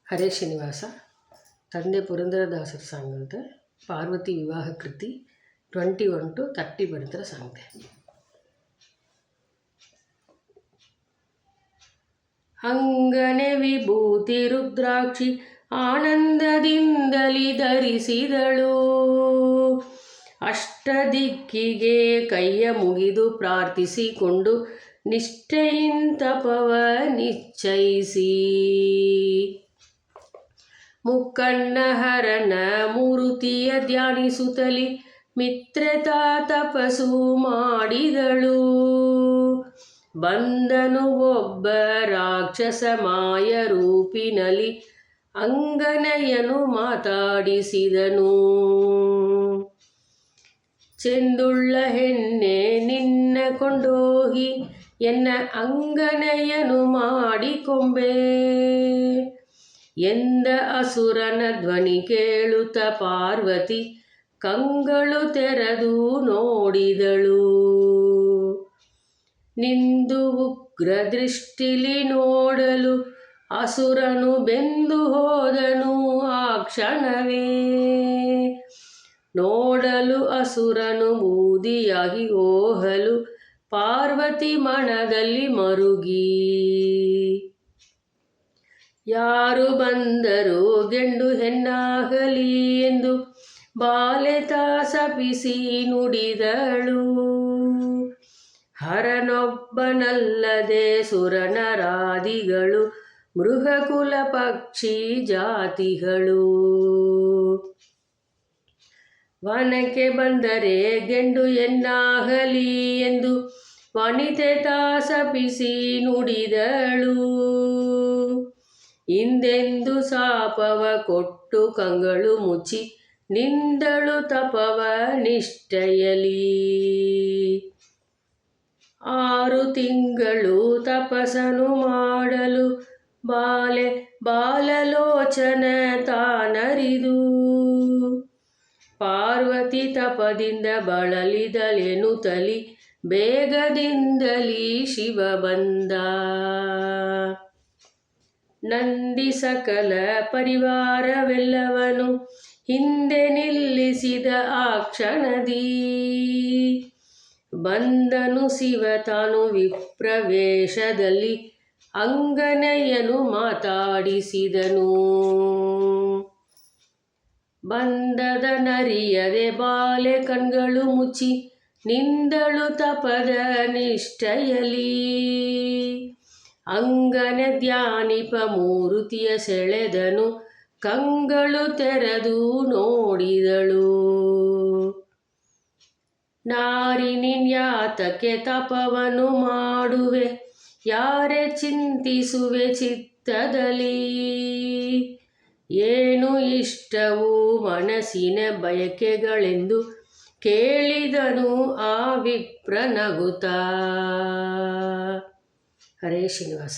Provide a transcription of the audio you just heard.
ಹರೇ ಶ್ರೀನಿವಾಸ. ತಂದೆ ಪುರಂದರದಾಸರು ಸಾಂಗಂತೆ ಪಾರ್ವತಿ ವಿವಾಹ ಕೃತಿ 21 to 30 ಬರೆದರ ಸಾಂಗತೆ. ಅಂಗನೆ ವಿಭೂತಿ ರುದ್ರಾಕ್ಷಿ ಆನಂದದಿಂದಲಿ ಧರಿಸಿದಳು. ಅಷ್ಟದಿಕ್ಕಿಗೆ ಕೈಯ ಮುಗಿದು ಪ್ರಾರ್ಥಿಸಿಕೊಂಡು ನಿಷ್ಠೆಯಿಂತಪವ ನಿಶ್ಚಯಿಸಿ ಮುಕ್ಕಣ್ಣಹರನ ಮೂರುತಿಯ ಧ್ಯಾನಿಸುತ್ತಲಿ ಮಿತ್ರತಾ ತಪಸ್ಸು ಮಾಡಿದಳು. ಬಂದನು ಒಬ್ಬ ರಾಕ್ಷಸ ಮಾಯ ರೂಪಿನಲ್ಲಿ ಅಂಗನೆಯನು ಮಾತಾಡಿಸಿದನು. ಚೆಂದುಳ್ಳ ಹೆಣ್ಣೆ ನಿನ್ನ ಕೊಂಡೋಗಿ ಎನ್ನ ಅಂಗನೆಯನು ಮಾಡಿಕೊಂಬೆ ಎಂದ ಅಸುರನ ಧ್ವನಿ ಕೇಳುತ್ತ ಪಾರ್ವತಿ ಕಂಗಳು ತೆರೆದು ನೋಡಿದಳು. ನಿಂದು ಉಗ್ರ ದೃಷ್ಟಿಲಿ ನೋಡಲು ಅಸುರನು ಬೆಂದು ಹೋದನು ಆ ಕ್ಷಣವೇ. ನೋಡಲು ಅಸುರನು ಬೂದಿಯಾಗಿ ಓಹಲು ಪಾರ್ವತಿ ಮನದಲ್ಲಿ ಮರುಗಿ. ಯಾರು ಬಂದರು ಗೆಂಡು ಹೆಣ್ಣಾಗಲಿ ಎಂದು ಬಾಲೆತ ಶಪಿಸಿ ನುಡಿದಳು. ಹರನೊಬ್ಬನಲ್ಲದೆ ಸುರನರಾದಿಗಳು ಮೃಗಕುಲ ಪಕ್ಷಿ ಜಾತಿಗಳು. ವನಕ್ಕೆ ಬಂದರೆ ಗೆಂಡು ಹೆಣ್ಣಾಗಲಿ ಎಂದು ವನಿತೆ ತಾ ಶಪಿಸಿ ನುಡಿದಳು. ಹಿಂದೆಂದು ಶಾಪವ ಕೊಟ್ಟು ಕಂಗಳು ಮುಚ್ಚಿ ನಿಂದಳು ತಪವ ನಿಷ್ಠೆಯಲಿ. 6 ತಿಂಗಳು ತಪಸ್ಸನು ಮಾಡಲು ಬಾಲಲೋಚನ ತಾನರಿದು ಪಾರ್ವತಿ ತಪದಿಂದ ಬಳಲಿದಳೆನುತಲಿ ಬೇಗದಿಂದಲೀ ಶಿವ ಬಂದ. ನಂದಿ ಸಕಲ ಪರಿವಾರವೆಲ್ಲವನು ಹಿಂದೆ ನಿಲ್ಲಿಸಿದ ಆ ಕ್ಷಣದಿ ಬಂದನು ಶಿವ ತಾನು ವಿಪ್ರವೇಶದಲ್ಲಿ ಅಂಗನೆಯನು ಮಾತಾಡಿಸಿದನು. ಬಂದದ ನರಿಯದೆ ಬಾಲೆ ಕಣ್ಗಳು ಮುಚ್ಚಿ ನಿಂದಳು ತಪದ ನಿಷ್ಠೆಯಲಿ. ಅಂಗನೆ ಧ್ಯಾನಿಪ ಮೂರುತಿಯ ಸೆಳೆದನು ಕಂಗಳು ತೆರೆದು ನೋಡಿದಳು. ನಾರಿ ನಿನ್ಯಾತಕ್ಕೆ ತಪವನು ಮಾಡುವೆ ಯಾರೇ ಚಿಂತಿಸುವೆ ಚಿತ್ತದಲ್ಲಿ. ಏನು ಇಷ್ಟವು ಮನಸ್ಸಿನ ಬಯಕೆಗಳೆಂದು ಕೇಳಿದನು ಆ ವಿಪ್ರ ನಗುತ್ತಾ. ಹರೇ ಶ್ರೀನಿವಾಸ.